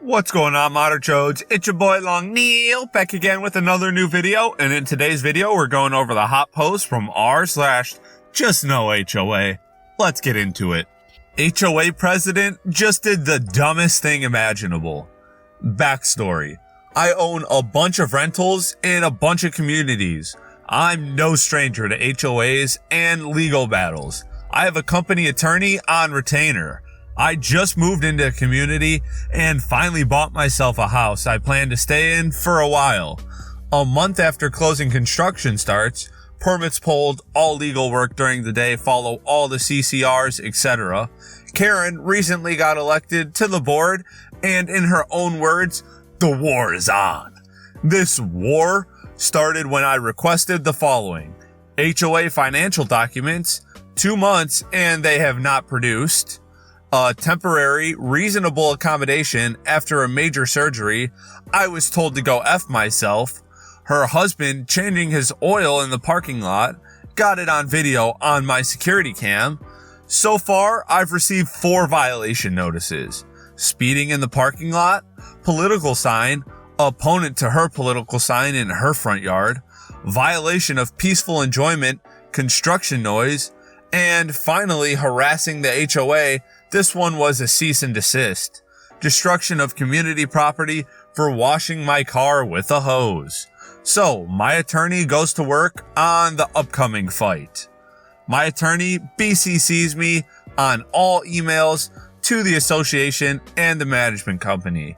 What's going on, Modern Chodes? It's your boy Long Neil, back again with another new video, and in today's video we're going over the hot post from r/JustNoHOA. Let's get into it. HOA president just did the dumbest thing imaginable. Backstory: I own a bunch of rentals in a bunch of communities. I'm no stranger to HOAs and legal battles. I have a company attorney on retainer. I just moved into a community and finally bought myself a house I plan to stay in for a while. A month after closing construction starts, permits pulled, all legal work during the day follow all the CCRs, etc. Karen recently got elected to the board, and in her own words, the war is on. This war started when I requested the following: HOA financial documents, 2 months, and they have not produced. A temporary, reasonable accommodation after a major surgery. I was told to go F myself. Her husband changing his oil in the parking lot. Got it on video on my security cam. So far, I've received 4 violation notices. Speeding in the parking lot, political sign, opponent to her political sign in her front yard, violation of peaceful enjoyment, construction noise, and finally harassing the HOA. This one was a cease and desist. Destruction of community property for washing my car with a hose. So, my attorney goes to work on the upcoming fight. My attorney BCCs me on all emails to the association and the management company.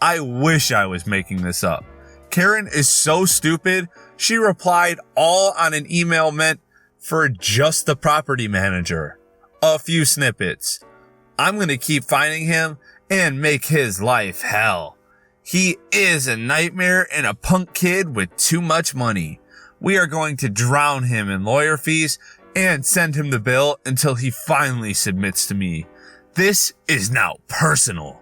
I wish I was making this up. Karen is so stupid, she replied all on an email meant for just the property manager. A few snippets. I'm gonna keep finding him and make his life hell. He is a nightmare and a punk kid with too much money. We are going to drown him in lawyer fees and send him the bill until he finally submits to me. This is now personal.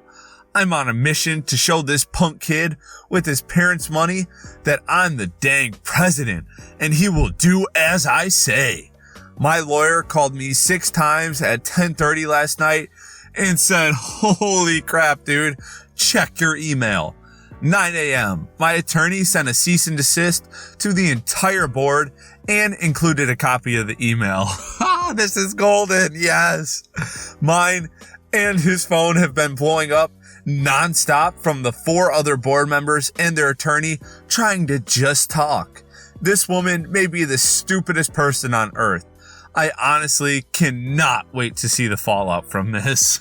I'm on a mission to show this punk kid with his parents' money that I'm the dang president and he will do as I say. My lawyer called me 6 times at 10:30 last night and said, holy crap, dude, check your email. 9 a.m. My attorney sent a cease and desist to the entire board and included a copy of the email. This is golden, yes. Mine and his phone have been blowing up nonstop from the 4 other board members and their attorney trying to just talk. This woman may be the stupidest person on earth. I honestly cannot wait to see the fallout from this.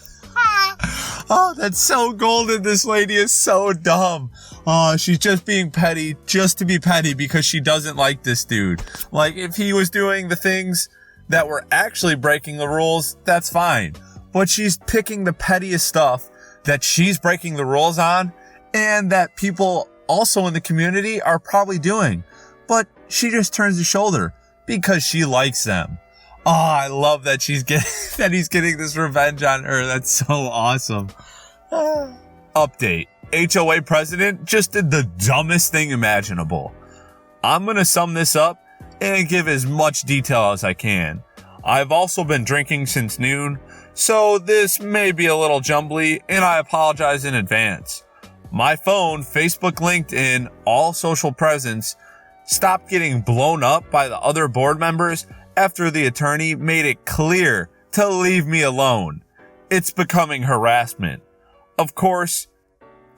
Oh, that's so golden. This lady is so dumb. Oh, she's just being petty just to be petty because she doesn't like this dude. Like, if he was doing the things that were actually breaking the rules, that's fine. But she's picking the pettiest stuff that she's breaking the rules on and that people also in the community are probably doing. But she just turns the shoulder because she likes them. Oh, I love that he's getting this revenge on her. That's so awesome. Update. HOA president just did the dumbest thing imaginable. I'm going to sum this up and give as much detail as I can. I've also been drinking since noon, so this may be a little jumbly and I apologize in advance. My phone, Facebook, LinkedIn, all social presence stopped getting blown up by the other board members after the attorney made it clear to leave me alone. It's becoming harassment. Of course,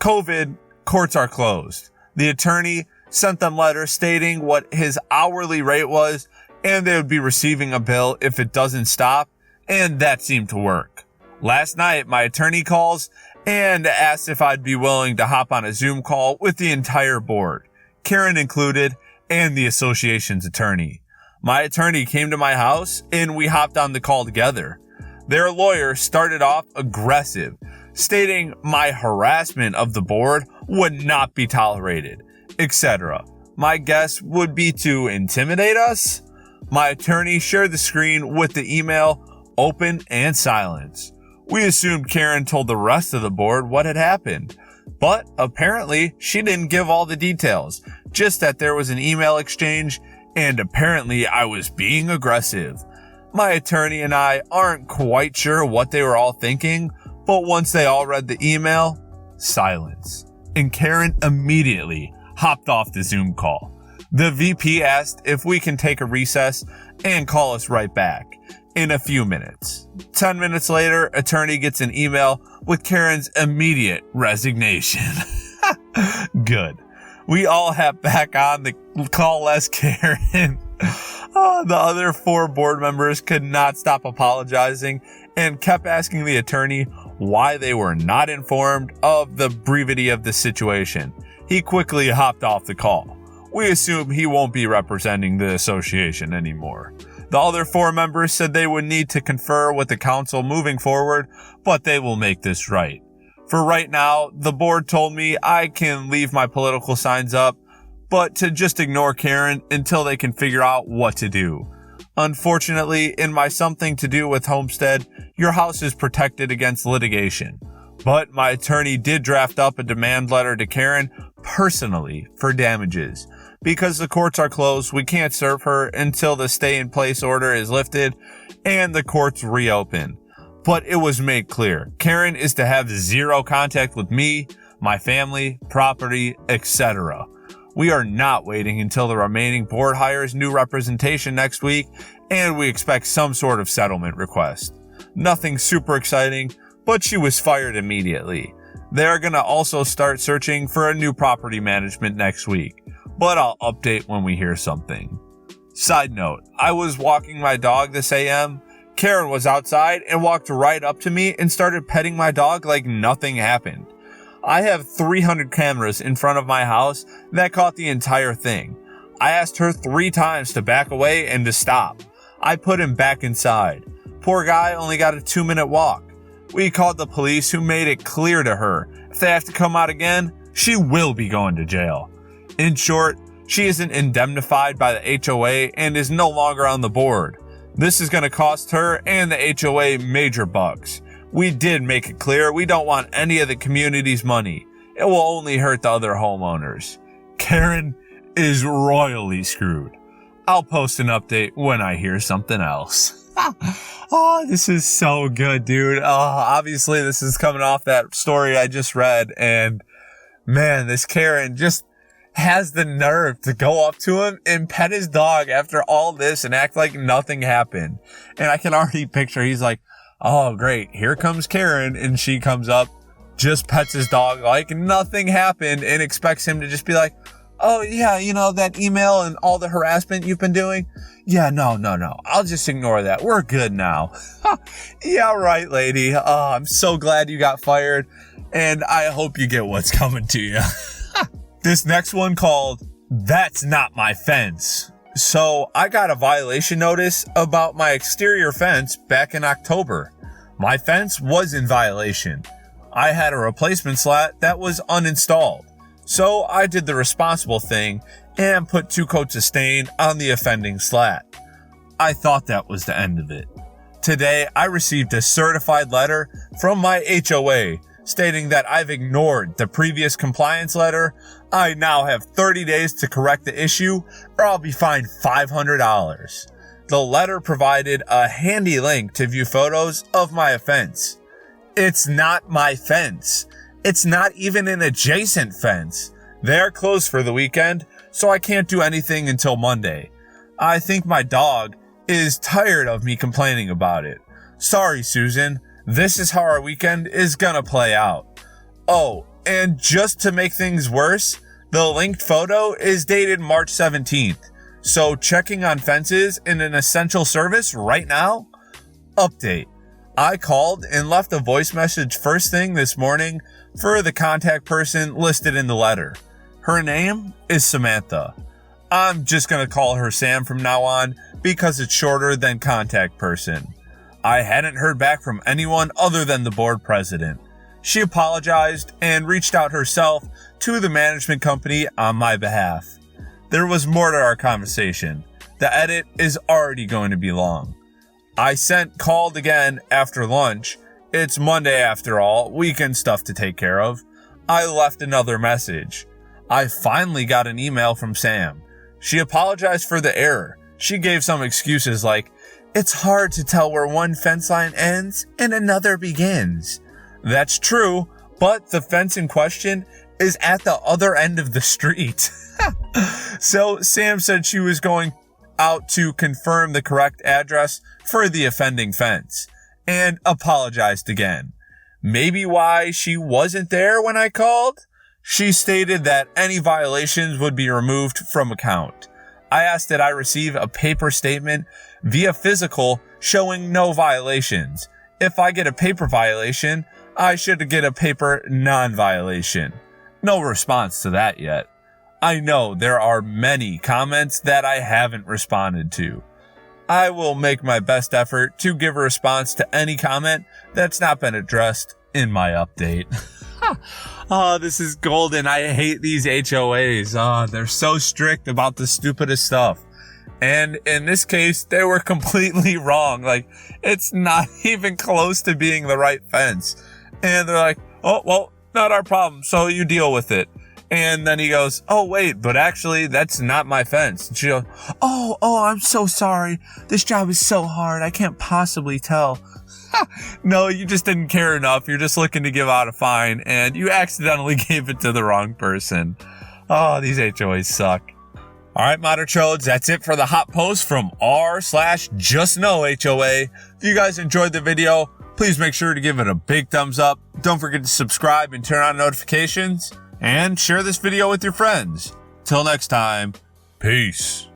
COVID, courts are closed. The attorney sent them letters stating what his hourly rate was and they would be receiving a bill if it doesn't stop, and that seemed to work. Last night, my attorney calls and asked if I'd be willing to hop on a Zoom call with the entire board, Karen included, and the association's attorney. My attorney came to my house and we hopped on the call together. Their lawyer started off aggressive, stating my harassment of the board would not be tolerated, etc. My guess would be to intimidate us. My attorney shared the screen with the email open and silence. We assumed Karen told the rest of the board what had happened, but apparently she didn't give all the details, just that there was an email exchange and apparently I was being aggressive. My attorney and I aren't quite sure what they were all thinking, but once they all read the email, Silence. And Karen immediately hopped off the Zoom call. The VP asked if we can take a recess and call us right back in a few minutes. 10 minutes later, attorney gets an email with Karen's immediate resignation. Good. We all have back on the call less Karen. The other 4 board members could not stop apologizing and kept asking the attorney why they were not informed of the brevity of the situation. He quickly hopped off the call. We assume he won't be representing the association anymore. The other 4 members said they would need to confer with the council moving forward, but they will make this right. For right now, the board told me I can leave my political signs up, but to just ignore Karen until they can figure out what to do. Unfortunately, in my something to do with Homestead, your house is protected against litigation. But my attorney did draft up a demand letter to Karen personally for damages. Because the courts are closed, we can't serve her until the stay-in-place order is lifted and the courts reopen. But it was made clear, Karen is to have 0 contact with me, my family, property, etc. We are not waiting until the remaining board hires new representation next week, and we expect some sort of settlement request. Nothing super exciting, but she was fired immediately. They're gonna also start searching for a new property management next week, but I'll update when we hear something. Side note, I was walking my dog this AM. Karen was outside and walked right up to me and started petting my dog like nothing happened. I have 300 cameras in front of my house that caught the entire thing. I asked her 3 times to back away and to stop. I put him back inside. Poor guy only got a 2-minute walk. We called the police, who made it clear to her if they have to come out again, she will be going to jail. In short, she isn't indemnified by the HOA and is no longer on the board. This is going to cost her and the HOA major bucks. We did make it clear we don't want any of the community's money. It will only hurt the other homeowners. Karen is royally screwed. I'll post an update when I hear something else. Oh, this is so good, dude. Obviously, this is coming off that story I just read. And man, this Karen just has the nerve to go up to him and pet his dog after all this and act like nothing happened. And I can already picture, he's like, oh, great. Here comes Karen. And she comes up, just pets his dog like nothing happened and expects him to just be like, oh, yeah, you know, that email and all the harassment you've been doing? Yeah, no. I'll just ignore that. We're good now. Yeah, right, lady. I'm so glad you got fired. And I hope you get what's coming to you. This next one called, That's Not My Fence. So I got a violation notice about my exterior fence back in October. My fence was in violation. I had a replacement slat that was uninstalled. So I did the responsible thing and put 2 coats of stain on the offending slat. I thought that was the end of it. Today I received a certified letter from my HOA stating that I've ignored the previous compliance letter. I now have 30 days to correct the issue or I'll be fined $500. The letter provided a handy link to view photos of my offense. It's not my fence. It's not even an adjacent fence. They're closed for the weekend, so I can't do anything until Monday. I think my dog is tired of me complaining about it. Sorry, Susan. This is how our weekend is gonna play out. Oh, and just to make things worse, the linked photo is dated March 17th. So checking on fences in an essential service right now? Update. I called and left a voice message first thing this morning for the contact person listed in the letter. Her name is Samantha. I'm just gonna call her Sam from now on because it's shorter than contact person. I hadn't heard back from anyone other than the board president. She apologized and reached out herself to the management company on my behalf. There was more to our conversation. The edit is already going to be long. I called again after lunch. It's Monday after all, weekend stuff to take care of. I left another message. I finally got an email from Sam. She apologized for the error. She gave some excuses like, it's hard to tell where one fence line ends and another begins. That's true, but the fence in question is at the other end of the street. So Sam said she was going out to confirm the correct address for the offending fence and apologized again. Maybe why she wasn't there when I called? She stated that any violations would be removed from account. I asked that I receive a paper statement via physical showing no violations. If I get a paper violation, I should get a paper non-violation. No response to that yet. I know there are many comments that I haven't responded to. I will make my best effort to give a response to any comment that's not been addressed in my update. Oh, this is golden. I hate these HOAs. Oh, they're so strict about the stupidest stuff. And in this case, they were completely wrong. Like, it's not even close to being the right fence. And they're like, oh, well, not our problem, so you deal with it. And then he goes, oh, wait, but actually, that's not my fence. And she goes, oh, I'm so sorry. This job is so hard. I can't possibly tell. No, you just didn't care enough. You're just looking to give out a fine, and you accidentally gave it to the wrong person. Oh, these HOAs suck. All right, Modder Chodes, that's it for the hot post from r/JustNoHOA. If you guys enjoyed the video, please make sure to give it a big thumbs up. Don't forget to subscribe and turn on notifications. And share this video with your friends. Till next time, peace.